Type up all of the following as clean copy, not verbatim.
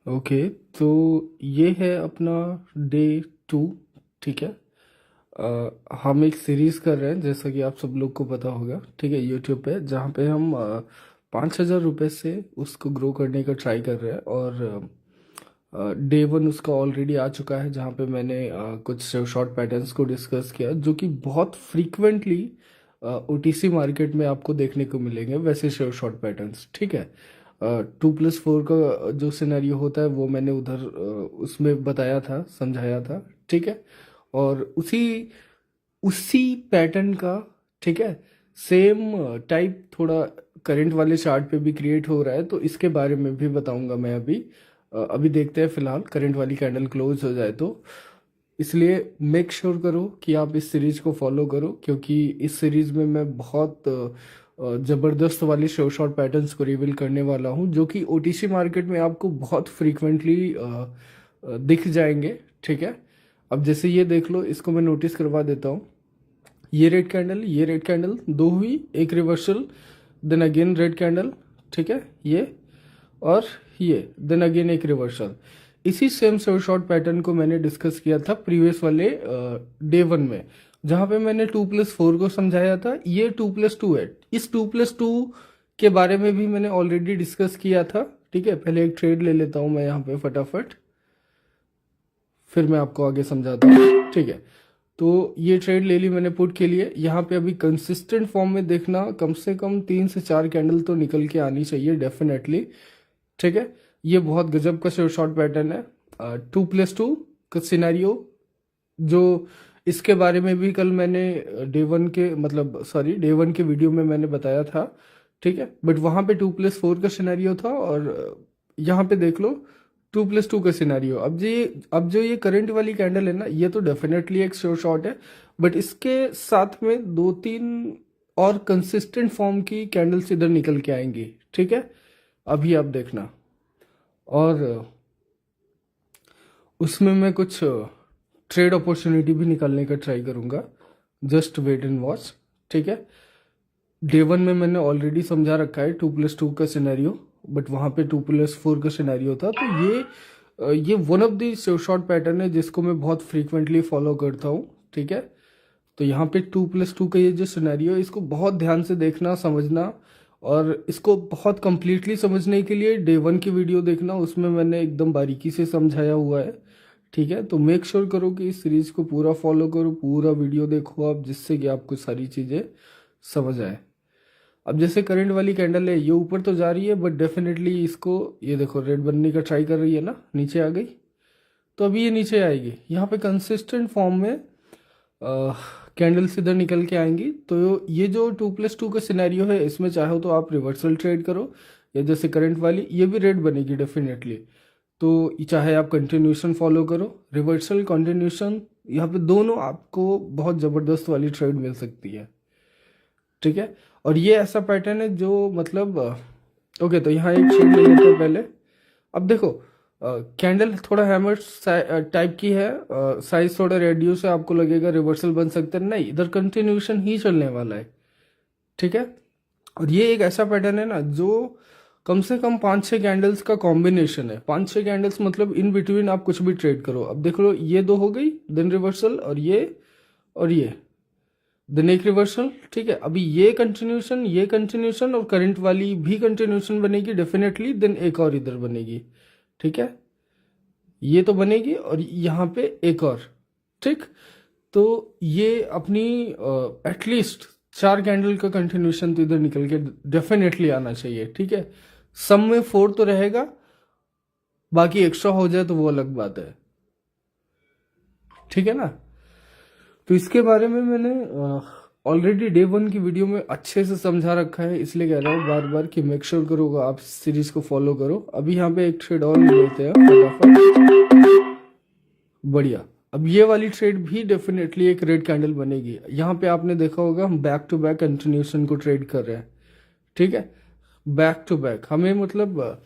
Okay, तो ये है अपना डे 2। ठीक है। हम एक सीरीज़ कर रहे हैं, जैसा कि आप सब लोग को पता होगा, ठीक है, यूट्यूब पे, जहाँ पे हम 5,000 रुपये से उसको ग्रो करने का ट्राई कर रहे हैं। और डे 1 उसका ऑलरेडी आ चुका है, जहाँ पे मैंने कुछ शॉर्ट पैटर्न्स को डिस्कस किया, जो कि बहुत फ्रीक्वेंटली ओटीसी मार्केट में आपको देखने को मिलेंगे वैसे शॉर्ट पैटर्न्स। ठीक है। 2+4 का जो सिनेरियो होता है वो मैंने उधर उसमें बताया था, समझाया था। ठीक है। और उसी उसी पैटर्न का, ठीक है, सेम टाइप थोड़ा करंट वाले चार्ट पे भी क्रिएट हो रहा है, तो इसके बारे में भी बताऊंगा मैं अभी। अभी देखते हैं, फिलहाल करंट वाली कैंडल क्लोज हो जाए तो। इसलिए मेक श्योर करो कि आप इस सीरीज को फॉलो करो, क्योंकि इस सीरीज में मैं बहुत ज़बरदस्त वाले शॉर्ट पैटर्न्स को रिवील करने वाला हूँ, जो कि ओटीसी मार्केट में आपको बहुत फ्रीक्वेंटली दिख जाएंगे। ठीक है। अब जैसे ये देख लो, इसको मैं नोटिस करवा देता हूँ। ये रेड कैंडल, ये रेड कैंडल, दो हुई, एक reversal, then again red candle. ठीक है, ये और ये, देन अगेन एक रिवर्सल। इसी सेम शॉर्ट पैटर्न को मैंने डिस्कस किया था प्रीवियस वाले डे 1 में, जहां पे मैंने 2+4 को समझाया था। ये 2+2 है। इस 2+2 के बारे में भी मैंने ऑलरेडी डिस्कस किया था। ठीक है, पहले एक ट्रेड ले लेता हूं मैं यहाँ पे फटाफट, फिर मैं आपको आगे समझाता हूँ। ठीक है, तो ये ट्रेड ले ली मैंने पुट के लिए। यहाँ पे अभी कंसिस्टेंट फॉर्म में देखना, कम से कम 3 से 4 कैंडल तो निकल के आनी चाहिए डेफिनेटली। ठीक है, ये बहुत गजब का शॉर्ट पैटर्न है। 2+2 का सिनेरियो, जो इसके बारे में भी कल मैंने डे 1 के, मतलब सॉरी, डे 1 के वीडियो में मैंने बताया था। ठीक है, बट वहाँ पे 2+4 का सिनेरियो था, और यहाँ पे देख लो 2+2 का सिनेरियो। अब जो ये करंट वाली कैंडल है ना, ये तो डेफिनेटली एक शॉर्ट है, बट इसके साथ में 2-3 और कंसिस्टेंट फॉर्म की कैंडल्स इधर निकल के आएंगी। ठीक है, अभी आप देखना। और उसमें मैं कुछ ट्रेड अपॉर्चुनिटी भी निकालने का ट्राई करूंगा। Just wait and watch. ठीक है, डे 1 में मैंने ऑलरेडी समझा रखा है 2+2 का सिनेरियो, बट वहाँ पे 2+4 का सिनेरियो था। तो ये one of the short pattern है जिसको मैं बहुत फ्रीक्वेंटली फॉलो करता हूँ। ठीक है, तो यहाँ पे 2+2 का ये जो सिनेरियो है, इसको बहुत ध्यान से देखना, समझना, और इसको बहुत कंप्लीटली समझने के लिए डे 1 की वीडियो देखना, उसमें मैंने एकदम बारीकी से समझाया हुआ है। ठीक है, तो मेक श्योर करो कि इस सीरीज को पूरा फॉलो करो, पूरा वीडियो देखो आप, जिससे कि आपको सारी चीज़ें समझ आए। अब जैसे करंट वाली कैंडल है, ये ऊपर तो जा रही है, बट डेफिनेटली इसको, ये देखो, रेड बनने का ट्राई कर रही है ना, नीचे आ गई, तो अभी ये नीचे आएगी। यहाँ पे कंसिस्टेंट फॉर्म में कैंडल्स इधर निकल के आएंगी। तो ये जो 2+2 का सिनेरियो है, इसमें चाहो तो आप रिवर्सल ट्रेड करो, या जैसे करंट वाली ये भी रेड बनेगी डेफिनेटली, तो चाहे आप कंटिन्यूशन फॉलो करो, रिवर्सल, कंटिन्यूशन, यहाँ पे दोनों आपको बहुत ज़बरदस्त वाली ट्रेड मिल सकती है। ठीक है, और ये ऐसा पैटर्न है जो मतलब ओके, तो यहाँ एक शेड ले लेते हैं पहले। अब देखो, कैंडल थोड़ा हैमर टाइप की है, साइज थोड़ा रेड्यूस है, आपको लगेगा रिवर्सल बन सकता है, नहीं, इधर कंटिन्यूशन ही चलने वाला है। ठीक है, और ये एक ऐसा पैटर्न है ना, जो कम से कम 5-6 कैंडल्स का कॉम्बिनेशन है। 5-6 कैंडल्स मतलब इन बिटवीन आप कुछ भी ट्रेड करो। अब देख लो, ये दो हो गई, देन रिवर्सल, और ये, देन एक रिवर्सल। ठीक है, अभी ये कंटिन्यूशन, ये कंटिन्यूशन, और करंट वाली भी कंटिन्यूशन बनेगी डेफिनेटली, देन एक और इधर बनेगी। ठीक है, ये तो बनेगी, और यहाँ पे एक और। ठीक, तो ये अपनी एटलीस्ट 4 कैंडल का कंटिन्यूशन तो इधर निकल के डेफिनेटली आना चाहिए। ठीक है, सम में 4 तो रहेगा, बाकी एक्स्ट्रा हो जाए तो वो अलग बात है। ठीक है ना, तो इसके बारे में मैंने ऑलरेडी डे 1 की वीडियो में अच्छे से समझा रखा है, इसलिए कह रहा हूँ बार बार कि मेक श्योर करोगा आप सीरीज को फॉलो करो। अभी यहाँ पे एक ट्रेड और लेते हैं फटाफट। बढ़िया, अब ये वाली ट्रेड भी डेफिनेटली एक रेड कैंडल बनेगी। यहाँ पे आपने देखा होगा, हम बैक टू बैक कंटिन्यूशन को ट्रेड कर रहे हैं। ठीक है, बैक टू बैक, हमें मतलब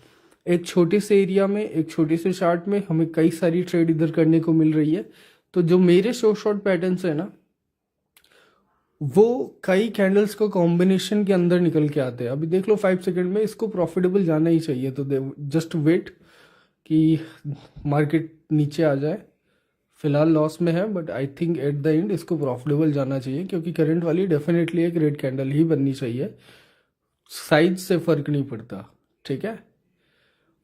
एक छोटे से एरिया में, एक छोटे से चार्ट में हमें कई सारी ट्रेड इधर करने को मिल रही है। तो जो मेरे शॉर्ट पैटर्न्स है ना, वो कई कैंडल्स को कॉम्बिनेशन के अंदर निकल के आते हैं। अभी देख लो 5 सेकंड में इसको प्रॉफिटेबल जाना ही चाहिए, तो जस्ट वेट, कि मार्केट नीचे आ जाए। फिलहाल लॉस में है but I think at the end इसको प्रॉफिटेबल जाना चाहिए, क्योंकि करंट वाली डेफिनेटली एक रेड कैंडल ही बननी चाहिए, साइज से फर्क नहीं पड़ता। ठीक है,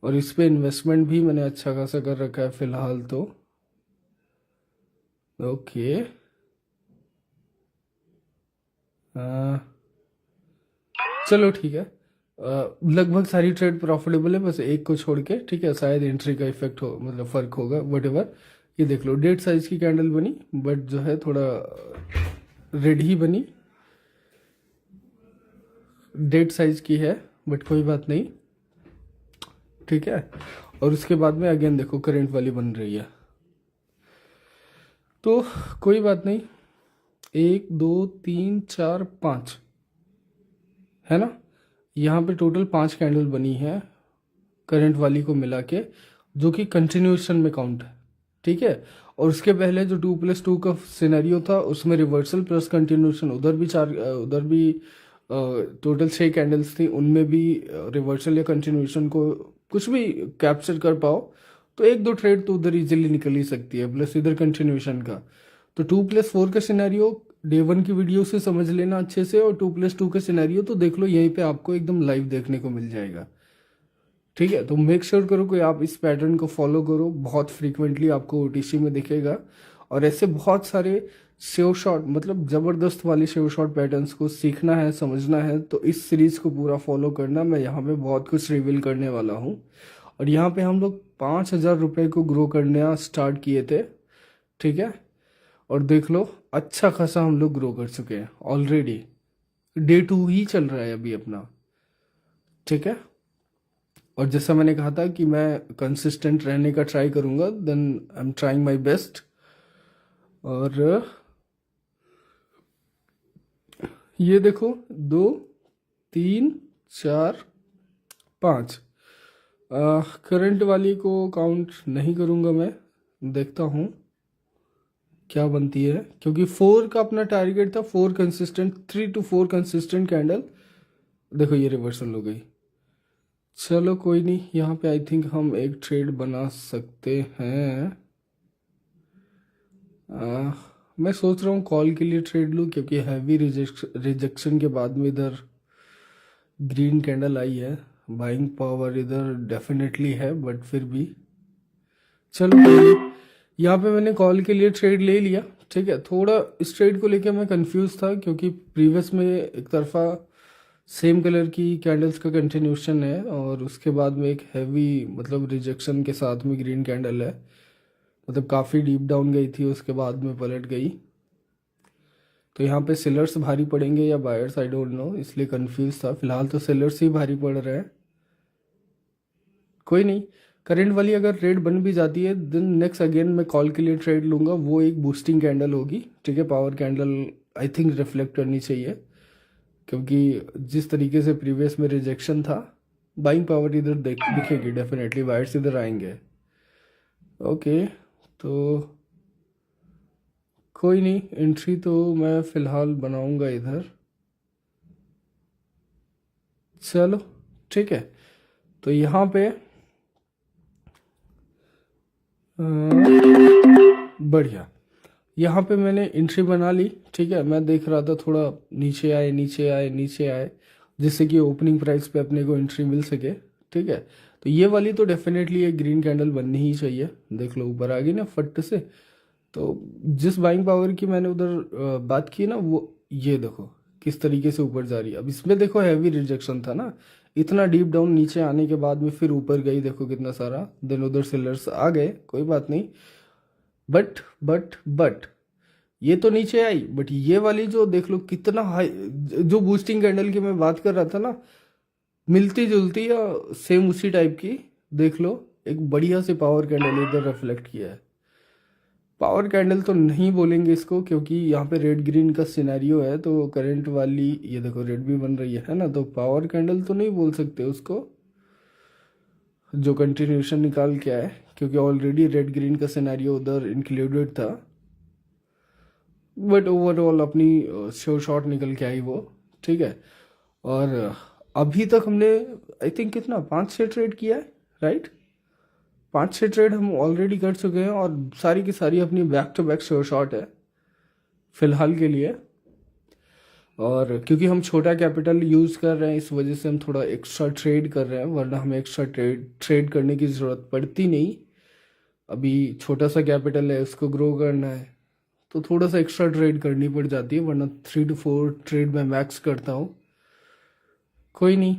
और इस पे इन्वेस्टमेंट भी मैंने अच्छा खासा कर रखा है फिलहाल तो। ओके, चलो ठीक है। लगभग सारी ट्रेड प्रॉफिटेबल है, बस एक को छोड़ के। ठीक है, शायद एंट्री का इफेक्ट हो, मतलब फर्क होगा, वट एवर। ये देख लो, डेट साइज की कैंडल बनी बट जो है थोड़ा रेड ही बनी, डेट साइज की है बट कोई बात नहीं। ठीक है, और उसके बाद में अगेन देखो करंट वाली बन रही है, तो कोई बात नहीं। 1 2 3 4 5 है ना, यहाँ पे टोटल 5 कैंडल बनी है करंट वाली को मिला के, जो कि कंटिन्यूएशन में काउंट है। ठीक है, और उसके पहले जो 2+2 का सिनेरियो था उसमें रिवर्सल प्लस कंटिन्यूएशन, उधर भी उधर भी टोटल 6 कैंडल्स थी, उनमें भी रिवर्सल या कंटिन्यूएशन को कुछ भी कैप्चर कर पाओ तो 1 2 ट्रेड तो उधर इजीली निकल ही सकती है, प्लस इधर कंटिन्यूएशन का। तो 2+4 का सिनेरियो डे 1 की वीडियो से समझ लेना अच्छे से, और 2+2 का सिनेरियो तो देख लो यहीं पे आपको एकदम लाइव देखने को मिल जाएगा। ठीक है, तो मेक श्योर करो कि आप इस पैटर्न को फॉलो करो, बहुत फ्रीक्वेंटली आपको ओटीसी में दिखेगा। और ऐसे बहुत सारे सेव शॉट, मतलब ज़बरदस्त वाले सेव शॉट पैटर्न्स को सीखना है, समझना है, तो इस सीरीज को पूरा फॉलो करना। मैं यहाँ पे बहुत कुछ रिवील करने वाला हूँ, और यहाँ पे हम लोग 5,000 रुपये को ग्रो करना स्टार्ट किए थे। ठीक है, और देख लो अच्छा खासा हम लोग ग्रो कर चुके हैं ऑलरेडी। डे 2 ही चल रहा है अभी अपना। ठीक है, और जैसा मैंने कहा था कि मैं कंसिस्टेंट रहने का ट्राई करूँगा, then I am trying my best. और ये देखो 2 3 4 5, करंट वाली को काउंट नहीं करूँगा मैं, देखता हूँ क्या बनती है, क्योंकि 4 का अपना टारगेट था, 4 कंसिस्टेंट, 3 to 4 कंसिस्टेंट कैंडल। देखो ये रिवर्सल हो गई। चलो कोई नहीं, यहाँ पे आई थिंक हम एक ट्रेड बना सकते हैं। मैं सोच रहा हूँ कॉल के लिए ट्रेड लूँ, क्योंकि हैवी रिजेक्शन के बाद में इधर ग्रीन कैंडल आई है, बाइंग पावर इधर डेफिनेटली है, बट फिर भी चलो कोई नहीं। यहाँ पे मैंने कॉल के लिए ट्रेड ले लिया। ठीक है, थोड़ा इस ट्रेड को लेके मैं कंफ्यूज था, क्योंकि प्रीवियस में एक तरफा सेम कलर की कैंडल्स का कंटिन्यूशन है, और उसके बाद में एक हैवी, मतलब रिजेक्शन के साथ में ग्रीन कैंडल है, मतलब काफ़ी डीप डाउन गई थी, उसके बाद में पलट गई। तो यहाँ पे सेलर्स भारी पड़ेंगे या बायर्स, आई डोंट नो, इसलिए कंफ्यूज था। फिलहाल तो सेलर्स ही भारी पड़ रहे हैं। कोई नहीं, करंट वाली अगर रेड बन भी जाती है, देन नेक्स्ट अगेन मैं कॉल के लिए ट्रेड लूँगा, वो एक बूस्टिंग कैंडल होगी। ठीक है, power candle I think reflect करनी चाहिए, क्योंकि जिस तरीके से प्रीवियस में रिजेक्शन था, बाइंग पावर इधर दिखेगी डेफिनेटली, वायर्स इधर आएंगे। ओके, तो कोई नहीं, एंट्री तो मैं फिलहाल बनाऊंगा इधर। चलो ठीक है, तो यहाँ पे बढ़िया, यहाँ पे मैंने एंट्री बना ली। ठीक है, मैं देख रहा था थोड़ा नीचे आए नीचे आए नीचे आए, जिससे कि ओपनिंग प्राइस पे अपने को एंट्री मिल सके। ठीक है, तो ये वाली तो डेफिनेटली एक ग्रीन कैंडल बननी ही चाहिए। देख लो ऊपर आ गई ना फट से। तो जिस बाइंग पावर की मैंने उधर बात की ना, वो ये देखो किस तरीके से ऊपर जा रही है। अब इसमें देखो हैवी रिजेक्शन था ना, इतना डीप डाउन नीचे आने के बाद में फिर ऊपर गई, देखो कितना सारा, देन उधर सेलर्स आ गए, कोई बात नहीं। बट ये तो नीचे आई, बट ये वाली जो देख लो कितना हाई, जो बूस्टिंग कैंडल की मैं बात कर रहा था ना, मिलती जुलती या सेम उसी टाइप की, देख लो एक बढ़िया से पावर कैंडल इधर रिफ्लेक्ट किया है। पावर कैंडल तो नहीं बोलेंगे इसको, क्योंकि यहाँ पे रेड ग्रीन का सिनेरियो है, तो करंट वाली ये देखो रेड भी बन रही है ना, तो पावर कैंडल तो नहीं बोल सकते उसको, जो कंटिन्यूशन निकाल के आए, क्योंकि ऑलरेडी रेड ग्रीन का सिनेरियो उधर इंक्लूडेड था। बट ओवरऑल अपनी शो शॉट निकल के आई वो। ठीक है, और अभी तक हमने आई थिंक कितना 5 6 ट्रेड किया है, राइट? 5-6 ट्रेड हम ऑलरेडी कर चुके हैं और सारी की सारी अपनी बैक टू बैक शॉर्ट है फिलहाल के लिए। और क्योंकि हम छोटा कैपिटल यूज़ कर रहे हैं इस वजह से हम थोड़ा एक्स्ट्रा ट्रेड कर रहे हैं, वरना हमें एक्स्ट्रा ट्रेड करने की ज़रूरत पड़ती नहीं। अभी छोटा सा कैपिटल है, उसको ग्रो करना है तो थोड़ा सा एक्स्ट्रा ट्रेड करनी पड़ जाती है, वरना 3 to 4 ट्रेड मैं मैक्स करता हूँ। कोई नहीं।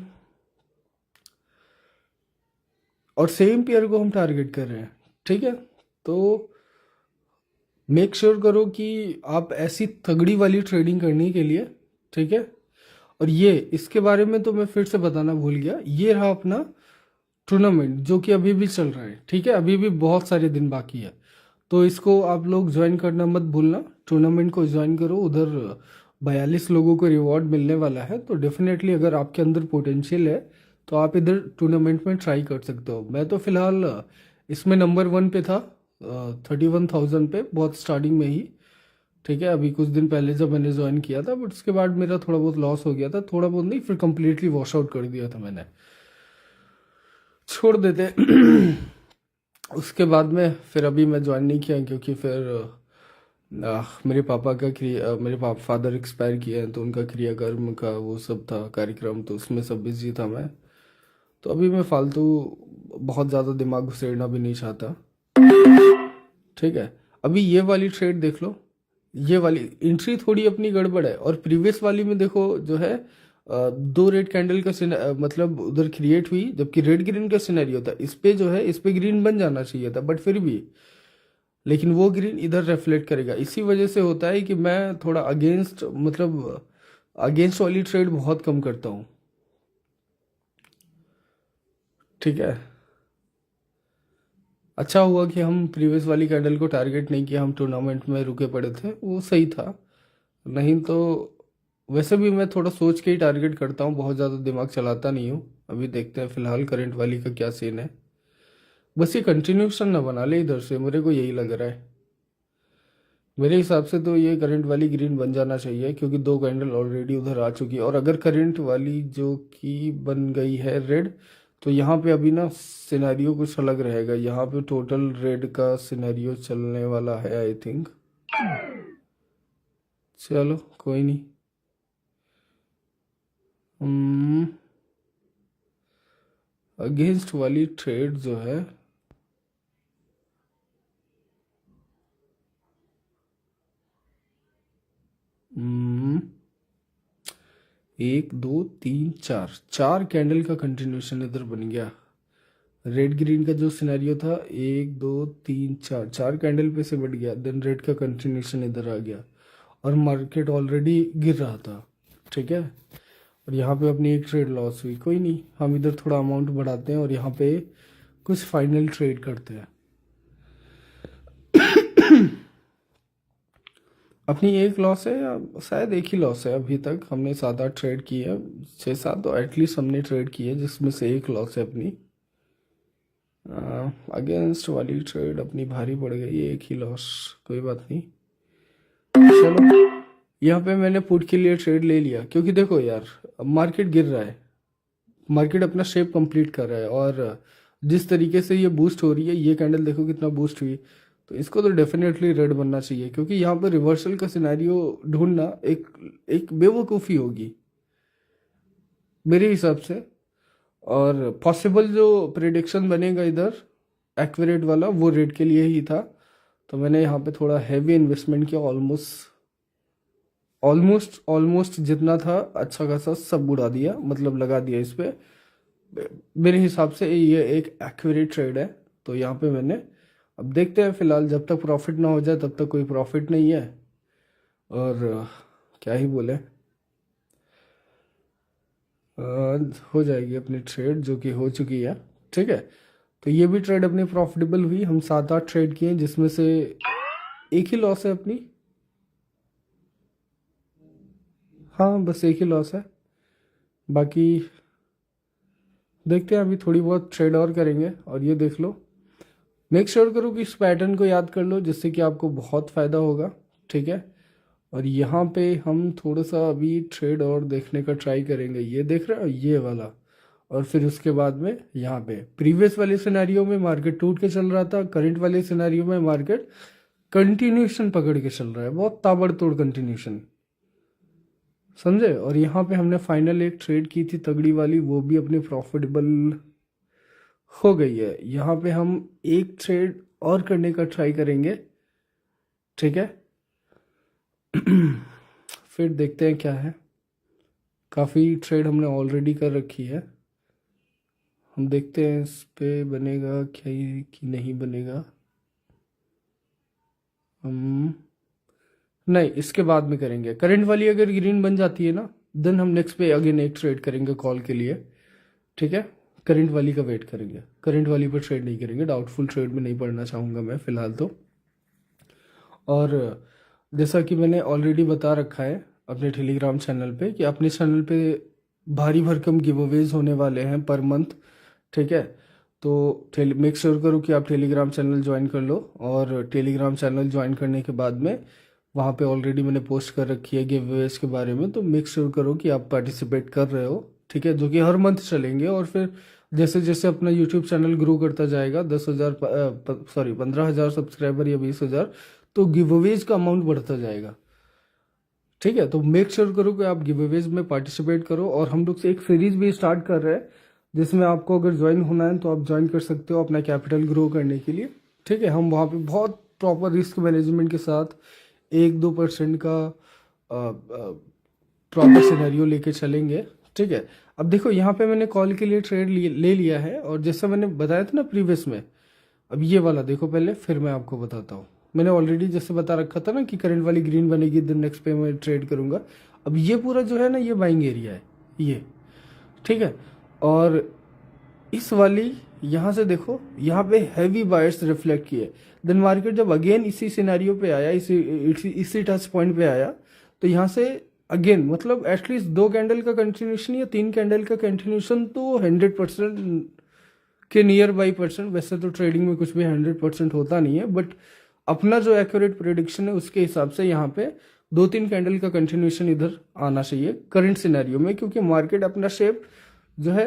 और सेम पेयर को हम टारगेट कर रहे हैं, ठीक है। तो मेक श्योर करो कि आप ऐसी तगड़ी वाली ट्रेडिंग करने के लिए, ठीक है। और ये इसके बारे में तो मैं फिर से बताना भूल गया, ये रहा अपना टूर्नामेंट जो कि अभी भी चल रहा है, ठीक है। अभी भी बहुत सारे दिन बाकी है, तो इसको आप लोग ज्वाइन करना मत भूलना। टूर्नामेंट को ज्वाइन करो, उधर 42 लोगों को रिवॉर्ड मिलने वाला है। तो डेफिनेटली अगर आपके अंदर पोटेंशियल है तो आप इधर टूर्नामेंट में ट्राई कर सकते हो। मैं तो फिलहाल इसमें नंबर 1 पे था, 31,000 पे, बहुत स्टार्टिंग में ही, ठीक है। अभी कुछ दिन पहले जब मैंने ज्वाइन किया था, बट उसके बाद मेरा थोड़ा बहुत लॉस हो गया था, थोड़ा बहुत नहीं, फिर कंप्लीटली वॉश आउट कर दिया था मैंने, छोड़ देते। उसके बाद में फिर अभी मैं ज्वाइन नहीं किया क्योंकि फिर मेरे पापा का मेरे फादर एक्सपायर किए हैं, तो उनका क्रियाकर्म का वो सब था कार्यक्रम, तो उसमें सब बिजी था मैं। तो अभी मैं फालतू बहुत ज़्यादा दिमाग घुसेड़ना भी नहीं चाहता, ठीक है। अभी ये वाली ट्रेड देख लो, ये वाली एंट्री थोड़ी अपनी गड़बड़ है, और प्रीवियस वाली में देखो जो है 2 रेड कैंडल का मतलब उधर क्रिएट हुई, जबकि रेड ग्रीन का सिनेरियो था। इस पे जो है, इस पे ग्रीन बन जाना चाहिए था, बट फिर भी, लेकिन वो ग्रीन इधर रिफ्लेक्ट करेगा। इसी वजह से होता है कि मैं थोड़ा अगेंस्ट, मतलब अगेंस्ट वाली ट्रेड बहुत कम करता हूँ, ठीक है। अच्छा हुआ कि हम प्रीवियस वाली कैंडल को टारगेट नहीं किया, हम टूर्नामेंट में रुके पड़े थे, वो सही था। नहीं तो वैसे भी मैं थोड़ा सोच के ही टारगेट करता हूँ, बहुत ज़्यादा दिमाग चलाता नहीं हूँ। अभी देखते हैं फिलहाल करंट वाली का क्या सीन है। बस ये कंटिन्यूशन ना बना ले इधर से, मेरे को यही लग रहा है। मेरे हिसाब से तो ये करंट वाली ग्रीन बन जाना चाहिए, क्योंकि 2 कैंडल ऑलरेडी उधर आ चुकी है। और अगर करंट वाली जो कि बन गई है रेड, तो यहाँ पे अभी ना सिनेरियो कुछ अलग रहेगा। यहाँ पे टोटल रेड का सिनेरियो चलने वाला है आई थिंक। चलो कोई नहीं। अगेंस्ट वाली ट्रेड जो है, हम्म, 1 2 3 4 4 कैंडल का कंटिन्यूशन इधर बन गया। रेड ग्रीन का जो सिनेरियो था 1 2 3 4, 4 कैंडल पे से बढ़ गया, देन रेड का कंटिन्यूशन इधर आ गया, और मार्केट ऑलरेडी गिर रहा था, ठीक है। और यहाँ पे अपनी एक ट्रेड लॉस हुई। कोई नहीं, हम इधर थोड़ा अमाउंट बढ़ाते हैं और यहाँ पे कुछ फाइनल ट्रेड करते हैं। अपनी एक लॉस है, या शायद एक ही लॉस है। अभी तक हमने 7-8 ट्रेड किए हैं, 6-7 तो एटलीस्ट हमने ट्रेड किए, जिसमें से एक लॉस है अपनी। अगेंस्ट वाली ट्रेड अपनी भारी पड़ गई, एक ही लॉस, कोई बात नहीं। चलो, यहाँ पे मैंने पुट के लिए ट्रेड ले लिया, क्योंकि देखो यार, अब मार्केट गिर रहा है, मार्केट अपना शेप कंप्लीट कर रहा है, और जिस तरीके से ये बूस्ट हो रही है, ये कैंडल देखो कितना बूस्ट हुई, तो इसको तो डेफिनेटली रेड बनना चाहिए। क्योंकि यहाँ पर रिवर्सल का सिनेरियो ढूंढना एक एक बेवकूफ़ी होगी मेरे हिसाब से। और पॉसिबल जो प्रिडिक्शन बनेगा इधर एक्यूरेट वाला, वो रेड के लिए ही था। तो मैंने यहाँ पे थोड़ा हैवी इन्वेस्टमेंट किया, ऑलमोस्ट ऑलमोस्ट ऑलमोस्ट जितना था अच्छा खासा सब उड़ा दिया, मतलब लगा दिया इस पे। मेरे हिसाब से ये एक एक्यूरेट ट्रेड है। तो यहाँ पे मैंने, अब देखते हैं, फिलहाल जब तक प्रॉफिट ना हो जाए तब तक कोई प्रॉफिट नहीं है। और क्या ही बोले, हो जाएगी अपनी ट्रेड, जो कि हो चुकी है, ठीक है। तो ये भी ट्रेड अपनी प्रॉफिटेबल हुई। हम 7-8 ट्रेड किए, जिसमें से एक ही लॉस है अपनी। हाँ, बस एक ही लॉस है, बाकी देखते हैं। अभी थोड़ी बहुत ट्रेड और करेंगे। और ये देख लो, मेक श्योर करो कि इस पैटर्न को याद कर लो, जिससे कि आपको बहुत फ़ायदा होगा, ठीक है। और यहाँ पे हम थोड़ा सा अभी ट्रेड और देखने का ट्राई करेंगे। ये देख रहे हो, ये वाला और फिर उसके बाद में यहाँ पे प्रीवियस वाले सिनेरियो में मार्केट टूट के चल रहा था, करंट वाले सिनेरियो में मार्केट कंटिन्यूशन पकड़ के चल रहा है, बहुत ताबड़तोड़ कंटिन्यूशन, समझे। और यहाँ पे हमने फाइनल एक ट्रेड की थी तगड़ी वाली, वो भी अपनी प्रॉफिटेबल हो गई है। यहाँ पे हम एक ट्रेड और करने का ट्राई करेंगे, ठीक है। फिर देखते हैं क्या है। काफ़ी ट्रेड हमने ऑलरेडी कर रखी है, हम देखते हैं इस पे बनेगा क्या ये कि नहीं बनेगा। हम नहीं, इसके बाद में करेंगे। करंट वाली अगर ग्रीन बन जाती है ना, देन हम नेक्स्ट पे अगेन एक ट्रेड करेंगे कॉल के लिए, ठीक है। करंट वाली का वेट करेंगे, करंट वाली पर ट्रेड नहीं करेंगे, डाउटफुल ट्रेड में नहीं पड़ना चाहूँगा मैं फ़िलहाल तो। और जैसा कि मैंने ऑलरेडी बता रखा है अपने टेलीग्राम चैनल पे कि अपने चैनल पे भारी भरकम गिव अवेज होने वाले हैं पर मंथ, ठीक है। तो मेक श्योर करो कि आप टेलीग्राम चैनल ज्वाइन कर लो, और टेलीग्राम चैनल ज्वाइन करने के बाद में वहाँ पे ऑलरेडी मैंने पोस्ट कर रखी है गिव अवेज के बारे में, तो मेक श्योर करो कि आप पार्टिसिपेट कर रहे हो, ठीक है, जो कि हर मंथ चलेंगे। और फिर जैसे जैसे अपना यूट्यूब चैनल ग्रो करता जाएगा, 10,000 सॉरी 15,000 सब्सक्राइबर या 20,000, तो गिव अवेज का अमाउंट बढ़ता जाएगा, ठीक है। तो मेक श्योर करो कि आप गिव अवेज में पार्टिसिपेट करो। और हम लोग से एक सीरीज भी स्टार्ट कर रहे हैं, जिसमें आपको अगर ज्वाइन होना है तो आप ज्वाइन कर सकते हो अपना कैपिटल ग्रो करने के लिए, ठीक है। हम वहाँ पे बहुत प्रॉपर रिस्क मैनेजमेंट के साथ 1-2% का प्रॉपर सिनेरियो लेके चलेंगे, ठीक है। अब देखो यहाँ पे मैंने कॉल के लिए ट्रेड ले लिया है, और जैसा मैंने बताया था ना प्रीवियस में, अब ये वाला देखो पहले, फिर मैं आपको बताता हूँ। मैंने ऑलरेडी जैसे बता रखा था ना कि करंट वाली ग्रीन बनेगी, दिन नेक्स्ट पे मैं ट्रेड करूंगा। अब ये पूरा जो है ना, ये बाइंग एरिया है ये, ठीक है। और इस वाली यहाँ से देखो, यहाँ पे हैवी बायर्स रिफ्लेक्ट किए, देन मार्केट जब अगेन इसी सिनेरियो पे आया, इसी टच पॉइंट पे आया, तो यहाँ से अगेन मतलब एटलीस्ट 2 कैंडल का कंटिन्यूशन या 3 कैंडल का कंटिन्यूशन तो 100% के नियर बाई परसेंट, वैसे तो ट्रेडिंग में कुछ भी 100% होता नहीं है, बट अपना जो एक्यूरेट प्रेडिक्शन है उसके हिसाब से यहाँ पे 2-3 कैंडल का कंटिन्यूशन इधर आना चाहिए करंट सिनेरियो में, क्योंकि मार्केट अपना शेप जो है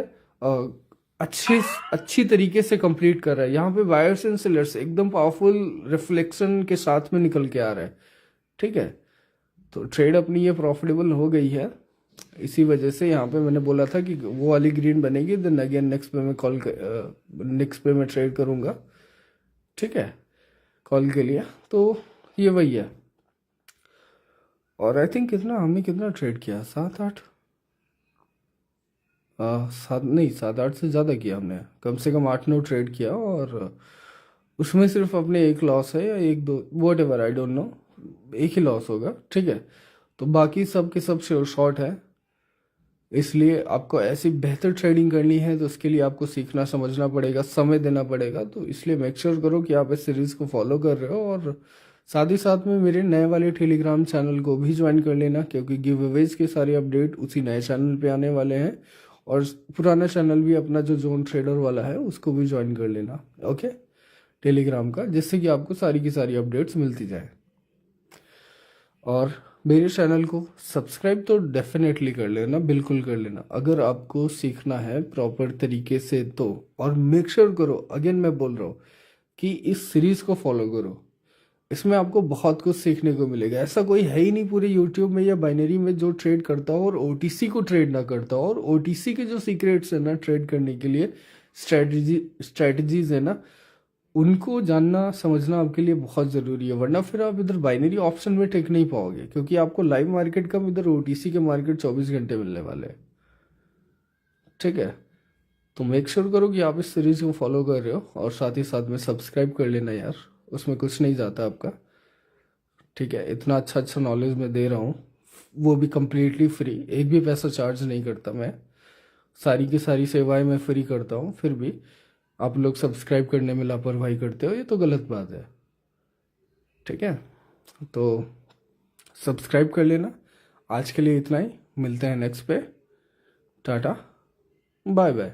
अच्छी तरीके से कंप्लीट कर रहा है। यहाँ पे बायर्स एंड सेलर्स एकदम पावरफुल रिफ्लेक्शन के साथ में निकल के आ रहा है, ठीक है। तो ट्रेड अपनी ये प्रॉफिटेबल हो गई है, इसी वजह से यहाँ पे मैंने बोला था कि वो वाली ग्रीन बनेगी, देन अगेन नेक्स्ट पे मैं ट्रेड करूँगा, ठीक है, कॉल के लिए। तो ये वही है। और आई थिंक कितना ट्रेड किया, 7-8 नहीं 7-8 से ज़्यादा किया हमने, कम से कम 8-9 ट्रेड किया, और उसमें सिर्फ अपने एक लॉस है या 1-2 what ever, I don't know, एक ही लॉस होगा, ठीक है। तो बाकी सब के सब शॉर्ट है। इसलिए आपको ऐसी बेहतर ट्रेडिंग करनी है तो उसके लिए आपको सीखना समझना पड़ेगा, समय देना पड़ेगा। तो इसलिए मेक श्योर करो कि आप इस सीरीज़ को फॉलो कर रहे हो, और साथ ही साथ में मेरे नए वाले टेलीग्राम चैनल को भी ज्वाइन कर लेना, क्योंकि गिव अवेज के सारे अपडेट उसी नए चैनल पे आने वाले हैं। और पुराना चैनल भी अपना जो जोन ट्रेडर वाला है उसको भी ज्वाइन कर लेना, ओके, टेलीग्राम का, जिससे कि आपको सारी की सारी अपडेट्स मिलती जाए। और मेरे चैनल को सब्सक्राइब तो डेफिनेटली कर लेना, बिल्कुल कर लेना, अगर आपको सीखना है प्रॉपर तरीके से तो। और मेक श्योर करो, अगेन मैं बोल रहा हूँ कि इस सीरीज़ को फॉलो करो, इसमें आपको बहुत कुछ सीखने को मिलेगा। ऐसा कोई है ही नहीं पूरे यूट्यूब में या बाइनरी में जो ट्रेड करता हो और ओटीसी को ट्रेड ना करता हो, और ओटीसी के जो सीक्रेट्स है ना ट्रेड करने के लिए, स्ट्रेटजीज है ना, उनको जानना समझना आपके लिए बहुत ज़रूरी है, वरना फिर आप इधर बाइनरी ऑप्शन में टिक नहीं पाओगे, क्योंकि आपको लाइव मार्केट कम, इधर ओटीसी के मार्केट 24 घंटे मिलने वाले हैं, ठीक है। तो मेक श्योर करो कि आप इस सीरीज़ को फॉलो कर रहे हो, और साथ ही साथ में सब्सक्राइब कर लेना यार, उसमें कुछ नहीं जाता आपका, ठीक है। इतना अच्छा अच्छा नॉलेज मैं दे रहा हूँ, वो भी कम्प्लीटली फ्री, एक भी पैसा चार्ज नहीं करता मैं, सारी की सारी सेवाएं मैं फ्री करता हूँ, फिर भी आप लोग सब्सक्राइब करने में लापरवाही करते हो, ये तो गलत बात है, ठीक है। तो सब्सक्राइब कर लेना। आज के लिए इतना ही, मिलते हैं नेक्स्ट पे, टाटा बाय बाय।